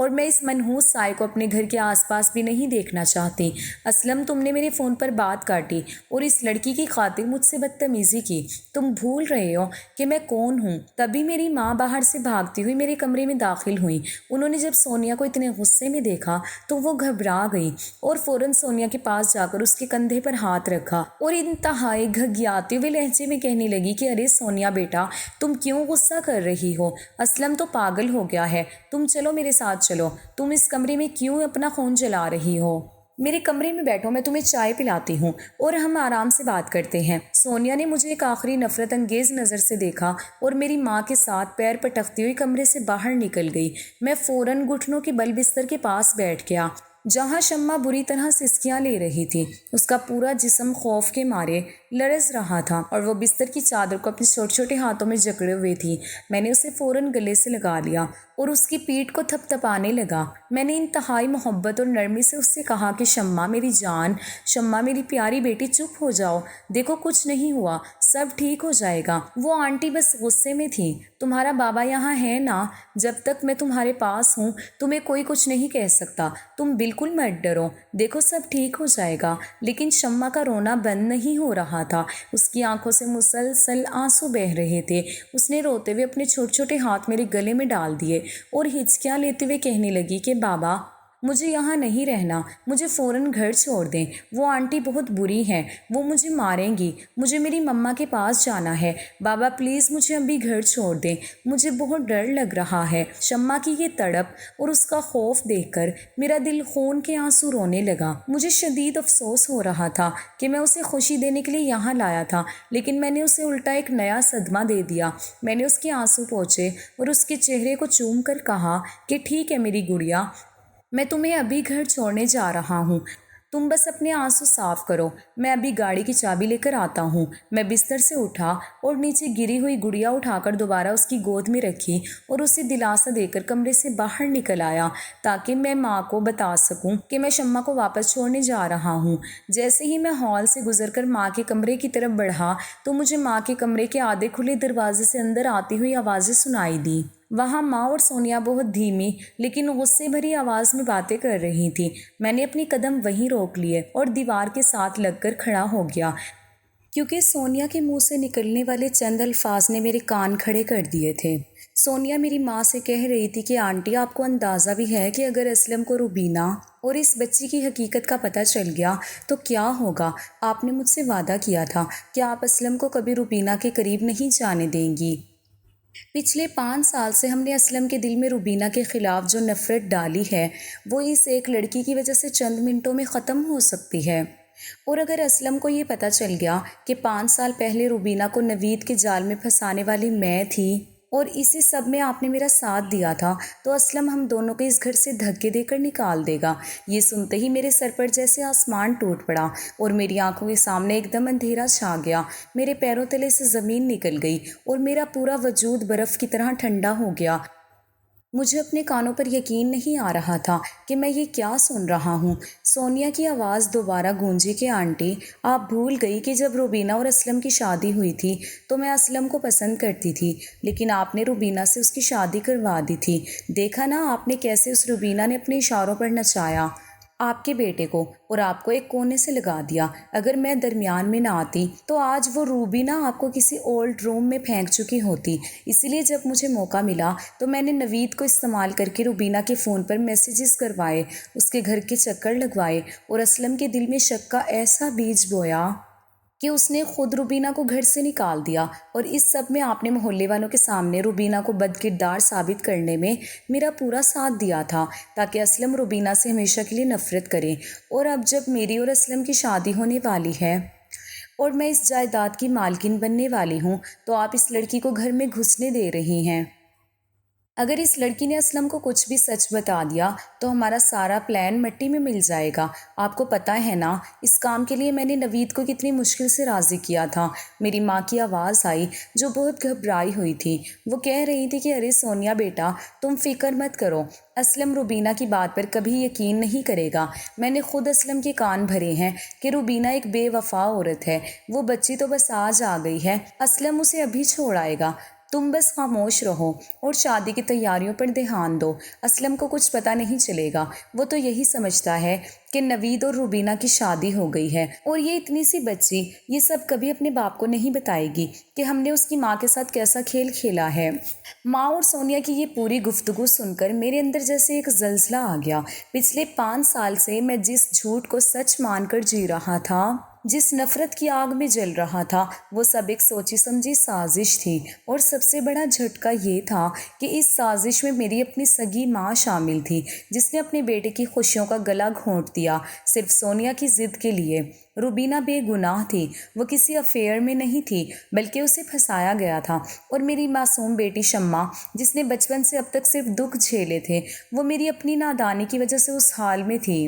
اور میں اس منحوس سائے کو اپنے گھر کے آس پاس بھی نہیں دیکھنا چاہتی۔ اسلم، تم نے میرے فون پر بات کاٹی اور اس لڑکی کی خاطر مجھ سے بدتمیزی کی۔ تم بھول رہے ہو کہ میں کون ہوں۔ تبھی میری ماں باہر سے بھاگتی ہوئی میرے کمرے میں داخل ہوئی۔ انہوں نے جب سونیا کو اتنے غصے میں دیکھا تو وہ گھبرا گئی اور فوراً سونیا کے پاس جا کر اس کے کندھے پر ہاتھ رکھا اور انتہائی گھگھیاتے ہوئے لہجے میں کہنے لگی کہ ارے سونیا بیٹا، تم کیوں غصہ کر رہی ہو؟ اسلم تو پاگل ہو گیا ہے۔ تم چلو میرے ساتھ چلو۔ تم اس کمرے میں کیوں اپنا خون جلا رہی ہو؟ میرے کمرے میں بیٹھو، میں تمہیں چائے پلاتی ہوں اور ہم آرام سے بات کرتے ہیں۔ سونیا نے مجھے ایک آخری نفرت انگیز نظر سے دیکھا اور میری ماں کے ساتھ پیر پٹکتی ہوئی کمرے سے باہر نکل گئی۔ میں فوراً گھٹنوں کے بل بستر کے پاس بیٹھ گیا جہاں شمع بری طرح سسکیاں لے رہی تھی۔ اس کا پورا جسم خوف کے مارے لرز رہا تھا اور وہ بستر کی چادر کو اپنے چھوٹے چھوٹے ہاتھوں میں جکڑے ہوئے تھی۔ میں نے اسے فوراً گلے سے لگا لیا اور اس کی پیٹھ کو تھپ تھپانے لگا۔ میں نے انتہائی محبت اور نرمی سے اس سے کہا کہ شمع میری جان، شمع میری پیاری بیٹی، چپ ہو جاؤ، دیکھو کچھ نہیں ہوا، سب ٹھیک ہو جائے گا۔ وہ آنٹی بس غصے میں تھی۔ تمہارا بابا یہاں ہے نا؟ جب تک میں تمہارے پاس ہوں تمہیں کوئی کچھ نہیں کہہ سکتا۔ تم بالکل مت ڈرو، دیکھو سب ٹھیک ہو جائے گا۔ لیکن شمع کا رونا بند نہیں ہو رہا تھا۔ اس کی آنکھوں سے مسلسل آنسو بہہ رہے تھے۔ اس نے روتے ہوئے اپنے چھوٹے چھوٹے ہاتھ میرے گلے میں ڈال دیے اور ہچکیاں لیتے ہوئے کہنے لگی کہ بابا، مجھے یہاں نہیں رہنا، مجھے فوراً گھر چھوڑ دیں۔ وہ آنٹی بہت بری ہیں، وہ مجھے ماریں گی، مجھے میری مما کے پاس جانا ہے۔ بابا پلیز مجھے ابھی گھر چھوڑ دیں، مجھے بہت ڈر لگ رہا ہے۔ شمع کی یہ تڑپ اور اس کا خوف دیکھ کر میرا دل خون کے آنسو رونے لگا۔ مجھے شدید افسوس ہو رہا تھا کہ میں اسے خوشی دینے کے لیے یہاں لایا تھا، لیکن میں نے اسے الٹا ایک نیا صدمہ دے دیا۔ میں نے اس کے آنسو پوچھے اور اس کے چہرے کو چوم کر کہا کہ ٹھیک ہے میری گڑیا، میں تمہیں ابھی گھر چھوڑنے جا رہا ہوں، تم بس اپنے آنسو صاف کرو، میں ابھی گاڑی کی چابی لے کر آتا ہوں۔ میں بستر سے اٹھا اور نیچے گری ہوئی گڑیا اٹھا کر دوبارہ اس کی گود میں رکھی اور اسے دلاسا دے کر کمرے سے باہر نکل آیا تاکہ میں ماں کو بتا سکوں کہ میں شمع کو واپس چھوڑنے جا رہا ہوں۔ جیسے ہی میں ہال سے گزر کر ماں کے کمرے کی طرف بڑھا تو مجھے ماں کے کمرے کے آدھے کھلے دروازے سے اندر آتی ہوئی آوازیں سنائی دیں۔ وہاں ماں اور سونیا بہت دھیمی لیکن غصے بھری آواز میں باتیں کر رہی تھیں۔ میں نے اپنی قدم وہیں روک لیے اور دیوار کے ساتھ لگ کر کھڑا ہو گیا کیونکہ سونیا کے منہ سے نکلنے والے چند الفاظ نے میرے کان کھڑے کر دیے تھے۔ سونیا میری ماں سے کہہ رہی تھی کہ آنٹی، آپ کو اندازہ بھی ہے کہ اگر اسلم کو روبینہ اور اس بچی کی حقیقت کا پتہ چل گیا تو کیا ہوگا؟ آپ نے مجھ سے وعدہ کیا تھا کہ آپ اسلم کو کبھی روبینہ کے قریب نہیں جانے دیں گی۔ پچھلے 5 سال سے ہم نے اسلم کے دل میں روبینہ کے خلاف جو نفرت ڈالی ہے وہ اس ایک لڑکی کی وجہ سے چند منٹوں میں ختم ہو سکتی ہے۔ اور اگر اسلم کو یہ پتہ چل گیا کہ 5 سال پہلے روبینہ کو نوید کے جال میں پھنسانے والی میں تھی اور اسی سب میں آپ نے میرا ساتھ دیا تھا، تو اسلم ہم دونوں کو اس گھر سے دھکے دے کر نکال دے گا۔ یہ سنتے ہی میرے سر پر جیسے آسمان ٹوٹ پڑا اور میری آنکھوں کے سامنے ایک دم اندھیرا چھا گیا۔ میرے پیروں تلے سے زمین نکل گئی اور میرا پورا وجود برف کی طرح ٹھنڈا ہو گیا۔ مجھے اپنے کانوں پر یقین نہیں آ رہا تھا کہ میں یہ کیا سن رہا ہوں۔ سونیا کی آواز دوبارہ گونجی کہ آنٹی، آپ بھول گئی کہ جب روبینہ اور اسلم کی شادی ہوئی تھی تو میں اسلم کو پسند کرتی تھی، لیکن آپ نے روبینہ سے اس کی شادی کروا دی تھی۔ دیکھا نا آپ نے کیسے اس روبینہ نے اپنے اشاروں پر نچایا آپ کے بیٹے کو اور آپ کو ایک کونے سے لگا دیا۔ اگر میں درمیان میں نہ آتی تو آج وہ روبینہ آپ کو کسی اولڈ روم میں پھینک چکی ہوتی۔ اسی لیے جب مجھے موقع ملا تو میں نے نوید کو استعمال کر کے روبینہ کے فون پر میسیجز کروائے، اس کے گھر کے چکر لگوائے اور اسلم کے دل میں شک کا ایسا بیج بویا کہ اس نے خود روبینہ کو گھر سے نکال دیا۔ اور اس سب میں آپ نے محلے والوں کے سامنے روبینہ کو بدکردار ثابت کرنے میں میرا پورا ساتھ دیا تھا تاکہ اسلم روبینہ سے ہمیشہ کے لیے نفرت کرے۔ اور اب جب میری اور اسلم کی شادی ہونے والی ہے اور میں اس جائیداد کی مالکن بننے والی ہوں تو آپ اس لڑکی کو گھر میں گھسنے دے رہی ہیں۔ اگر اس لڑکی نے اسلم کو کچھ بھی سچ بتا دیا تو ہمارا سارا پلان مٹی میں مل جائے گا۔ آپ کو پتہ ہے نا اس کام کے لیے میں نے نوید کو کتنی مشکل سے راضی کیا تھا۔ میری ماں کی آواز آئی جو بہت گھبرائی ہوئی تھی۔ وہ کہہ رہی تھی کہ ارے سونیا بیٹا، تم فکر مت کرو، اسلم روبینہ کی بات پر کبھی یقین نہیں کرے گا۔ میں نے خود اسلم کے کان بھرے ہیں کہ روبینہ ایک بے وفا عورت ہے، وہ بچی تو بس آج آ گئی ہے، اسلم اسے ابھی چھوڑ آئے گا۔ تم بس خاموش رہو اور شادی کی تیاریوں پر دھیان دو۔ اسلم کو کچھ پتہ نہیں چلے گا، وہ تو یہی سمجھتا ہے کہ نوید اور روبینہ کی شادی ہو گئی ہے، اور یہ اتنی سی بچی یہ سب کبھی اپنے باپ کو نہیں بتائے گی کہ ہم نے اس کی ماں کے ساتھ کیسا کھیل کھیلا ہے۔ ماں اور سونیا کی یہ پوری گفتگو سن کر میرے اندر جیسے ایک زلزلہ آ گیا۔ پچھلے 5 سال سے میں جس جھوٹ کو سچ مان کر جی رہا تھا، جس نفرت کی آگ میں جل رہا تھا، وہ سب ایک سوچی سمجھی سازش تھی، اور سب سے بڑا جھٹکا یہ تھا کہ اس سازش میں میری اپنی سگی ماں شامل تھی، جس نے اپنے بیٹے کی خوشیوں کا گلا گھونٹ دیا صرف سونیا کی ضد کے لیے۔ روبینہ بے گناہ تھی، وہ کسی افیئر میں نہیں تھی، بلکہ اسے پھنسایا گیا تھا، اور میری معصوم بیٹی شمع، جس نے بچپن سے اب تک صرف دکھ جھیلے تھے، وہ میری اپنی نادانی کی وجہ سے اس حال میں تھی۔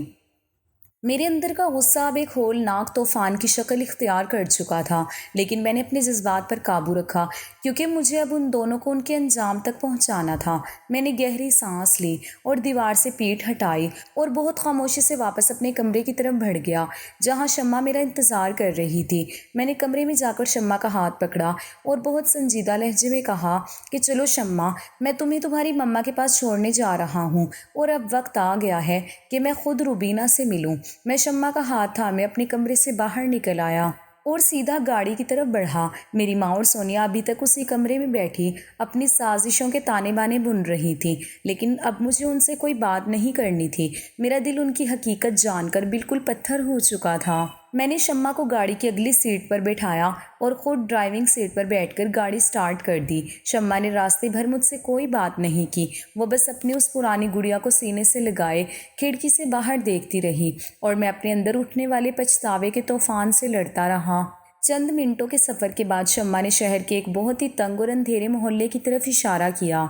میرے اندر کا غصہ اب ایک ہولناک طوفان کی شکل اختیار کر چکا تھا، لیکن میں نے اپنے جذبات پر قابو رکھا، کیونکہ مجھے اب ان دونوں کو ان کے انجام تک پہنچانا تھا۔ میں نے گہری سانس لی اور دیوار سے پیٹھ ہٹائی اور بہت خاموشی سے واپس اپنے کمرے کی طرف بڑھ گیا، جہاں شمع میرا انتظار کر رہی تھی۔ میں نے کمرے میں جا کر شمع کا ہاتھ پکڑا اور بہت سنجیدہ لہجے میں کہا کہ چلو شمع، میں تمہیں تمہاری مما کے پاس چھوڑنے جا رہا ہوں، اور اب وقت آ گیا ہے کہ میں خود روبینہ سے ملوں۔ میں شمع کا ہاتھ تھامے اپنے کمرے سے باہر نکل آیا اور سیدھا گاڑی کی طرف بڑھا۔ میری ماں اور سونیا ابھی تک اسی کمرے میں بیٹھی اپنی سازشوں کے تانے بانے بن رہی تھی، لیکن اب مجھے ان سے کوئی بات نہیں کرنی تھی۔ میرا دل ان کی حقیقت جان کر بالکل پتھر ہو چکا تھا۔ میں نے شمع کو گاڑی کی اگلی سیٹ پر بٹھایا اور خود ڈرائیونگ سیٹ پر بیٹھ کر گاڑی سٹارٹ کر دی۔ شمع نے راستے بھر مجھ سے کوئی بات نہیں کی، وہ بس اپنی اس پرانی گڑیا کو سینے سے لگائے کھڑکی سے باہر دیکھتی رہی، اور میں اپنے اندر اٹھنے والے پچھتاوے کے طوفان سے لڑتا رہا۔ چند منٹوں کے سفر کے بعد شمع نے شہر کے ایک بہت ہی تنگ اور اندھیرے محلے کی طرف اشارہ کیا،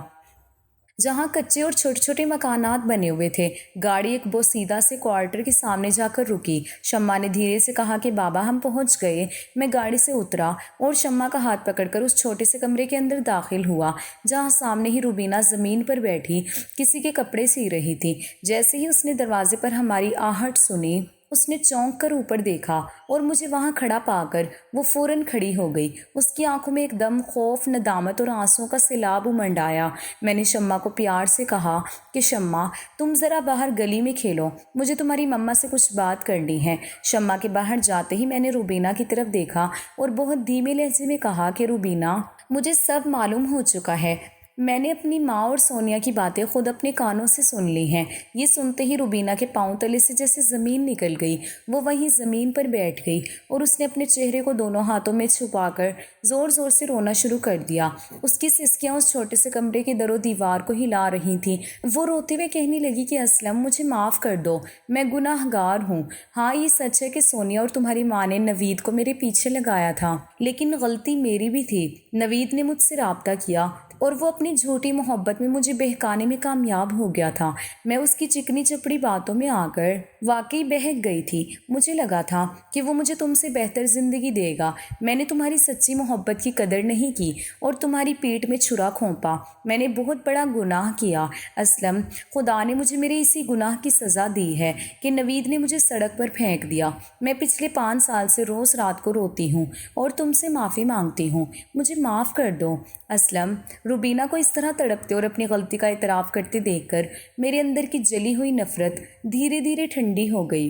جہاں کچے اور چھوٹے چھوٹے مکانات بنے ہوئے تھے۔ گاڑی ایک بوسیدہ سے کوارٹر کے سامنے جا کر رکی۔ شمع نے دھیرے سے کہا کہ بابا ہم پہنچ گئے۔ میں گاڑی سے اترا اور شمع کا ہاتھ پکڑ کر اس چھوٹے سے کمرے کے اندر داخل ہوا، جہاں سامنے ہی روبینہ زمین پر بیٹھی کسی کے کپڑے سی رہی تھی۔ جیسے ہی اس نے دروازے پر ہماری آہٹ سنی، اس نے چونک کر اوپر دیکھا، اور مجھے وہاں کھڑا پا کر وہ فوراً کھڑی ہو گئی۔ اس کی آنکھوں میں ایک دم خوف، ندامت اور آنسوؤں کا سیلاب امنڈ آیا۔ میں نے شمع کو پیار سے کہا کہ شمع، تم ذرا باہر گلی میں کھیلو، مجھے تمہاری مما سے کچھ بات کرنی ہے۔ شمع کے باہر جاتے ہی میں نے روبینہ کی طرف دیکھا اور بہت دھیمے لہجے میں کہا کہ روبینہ، مجھے سب معلوم ہو چکا ہے۔ میں نے اپنی ماں اور سونیا کی باتیں خود اپنے کانوں سے سن لی ہیں۔ یہ سنتے ہی روبینہ کے پاؤں تلے سے جیسے زمین نکل گئی، وہ وہیں زمین پر بیٹھ گئی اور اس نے اپنے چہرے کو دونوں ہاتھوں میں چھپا کر زور زور سے رونا شروع کر دیا۔ اس کی سسکیاں اس چھوٹے سے کمرے کی در و دیوار کو ہلا رہی تھیں۔ وہ روتے ہوئے کہنے لگی کہ اسلم، مجھے معاف کر دو، میں گناہ گار ہوں۔ ہاں، یہ سچ ہے کہ سونیا اور تمہاری ماں نے نوید کو میرے پیچھے لگایا تھا، لیکن غلطی میری بھی تھی۔ نوید نے مجھ سے رابطہ کیا اور وہ اپنی جھوٹی محبت میں مجھے بہکانے میں کامیاب ہو گیا تھا۔ میں اس کی چکنی چپڑی باتوں میں آ کر واقعی بہک گئی تھی۔ مجھے لگا تھا کہ وہ مجھے تم سے بہتر زندگی دے گا۔ میں نے تمہاری سچی محبت کی قدر نہیں کی اور تمہاری پیٹھ میں چھرا کھونپا۔ میں نے بہت بڑا گناہ کیا اسلم۔ خدا نے مجھے میرے اسی گناہ کی سزا دی ہے کہ نوید نے مجھے سڑک پر پھینک دیا۔ میں پچھلے 5 سال سے روز رات کو روتی ہوں اور تم سے معافی مانگتی ہوں، مجھے معاف کر دو اسلم۔ روبینہ کو اس طرح تڑپتے اور اپنی غلطی کا اعتراف کرتے دیکھ کر میرے اندر کی جلی ہوئی نفرت دھیرے دھیرے ٹھنڈی ہو گئی۔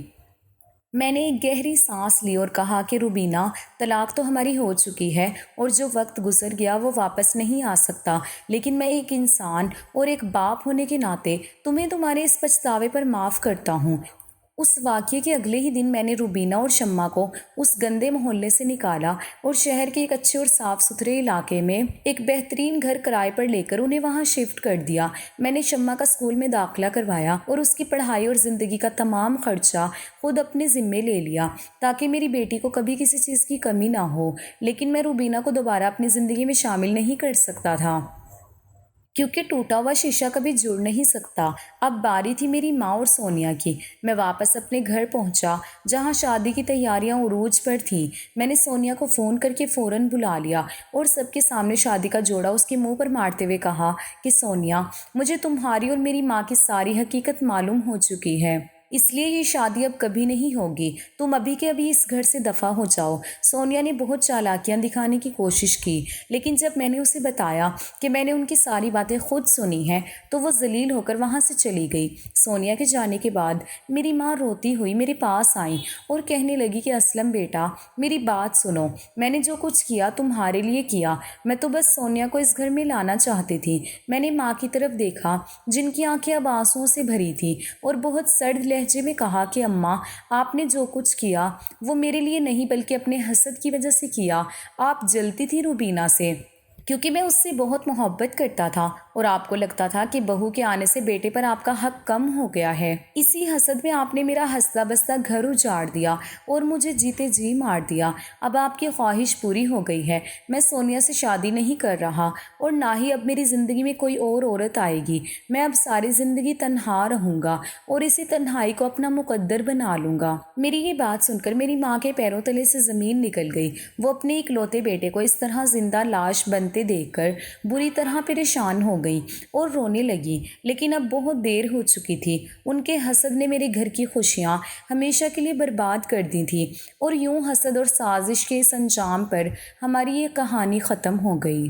میں نے ایک گہری سانس لی اور کہا کہ روبینہ، طلاق تو ہماری ہو چکی ہے اور جو وقت گزر گیا وہ واپس نہیں آ سکتا، لیکن میں ایک انسان اور ایک باپ ہونے کے ناطے تمہیں تمہارے اس پچھتاوے پر معاف کرتا ہوں۔ اس واقعے کے اگلے ہی دن میں نے روبینہ اور شمع کو اس گندے محلے سے نکالا اور شہر کے ایک اچھے اور صاف ستھرے علاقے میں ایک بہترین گھر کرائے پر لے کر انہیں وہاں شفٹ کر دیا۔ میں نے شمع کا اسکول میں داخلہ کروایا اور اس کی پڑھائی اور زندگی کا تمام خرچہ خود اپنے ذمے لے لیا، تاکہ میری بیٹی کو کبھی کسی چیز کی کمی نہ ہو۔ لیکن میں روبینہ کو دوبارہ اپنی زندگی میں شامل نہیں کر سکتا تھا، کیونکہ ٹوٹا ہوا شیشہ کبھی جڑ نہیں سکتا۔ اب باری تھی میری ماں اور سونیا کی۔ میں واپس اپنے گھر پہنچا، جہاں شادی کی تیاریاں عروج پر تھیں۔ میں نے سونیا کو فون کر کے فوراً بلا لیا اور سب کے سامنے شادی کا جوڑا اس کے منہ پر مارتے ہوئے کہا کہ سونیا، مجھے تمہاری اور میری ماں کی ساری حقیقت معلوم ہو چکی ہے۔ اس لیے یہ شادی اب کبھی نہیں ہوگی، تم ابھی کے ابھی اس گھر سے دفع ہو جاؤ۔ سونیا نے بہت چالاکیاں دکھانے کی کوشش کی، لیکن جب میں نے اسے بتایا کہ میں نے ان کی ساری باتیں خود سنی ہیں تو وہ ذلیل ہو کر وہاں سے چلی گئی۔ سونیا کے جانے کے بعد میری ماں روتی ہوئی میرے پاس آئیں اور کہنے لگی کہ اسلم بیٹا، میری بات سنو، میں نے جو کچھ کیا تمہارے لیے کیا، میں تو بس سونیا کو اس گھر میں لانا چاہتی تھی۔ میں نے ماں کی طرف دیکھا جن کی آنکھیں اب آنسوؤں سے بھری تھیں اور بہت سرد لہجے میں کہا کہ اماں، آپ نے جو کچھ کیا وہ میرے لیے نہیں بلکہ اپنے حسد کی وجہ سے کیا۔ آپ جلتی تھی روبینہ سے کیونکہ میں اس سے بہت محبت کرتا تھا اور آپ کو لگتا تھا کہ بہو کے آنے سے بیٹے پر آپ کا حق کم ہو گیا ہے۔ اسی حسد میں آپ نے میرا ہنستا بستا گھر اجاڑ دیا اور مجھے جیتے جی مار دیا۔ اب آپ کی خواہش پوری ہو گئی ہے، میں سونیا سے شادی نہیں کر رہا اور نہ ہی اب میری زندگی میں کوئی اور عورت آئے گی۔ میں اب ساری زندگی تنہا رہوں گا اور اسی تنہائی کو اپنا مقدر بنا لوں گا۔ میری یہ بات سن کر میری ماں کے پیروں تلے سے زمین نکل گئی۔ وہ اپنے اکلوتے بیٹے کو اس طرح زندہ لاش بنتے دیکھ کر بری طرح پریشان ہو گئی اور رونے لگی، لیکن اب بہت دیر ہو چکی تھی۔ ان کے حسد نے میرے گھر کی خوشیاں ہمیشہ کے لیے برباد کر دی تھی اور یوں حسد اور سازش کے اس انجام پر ہماری یہ کہانی ختم ہو گئی۔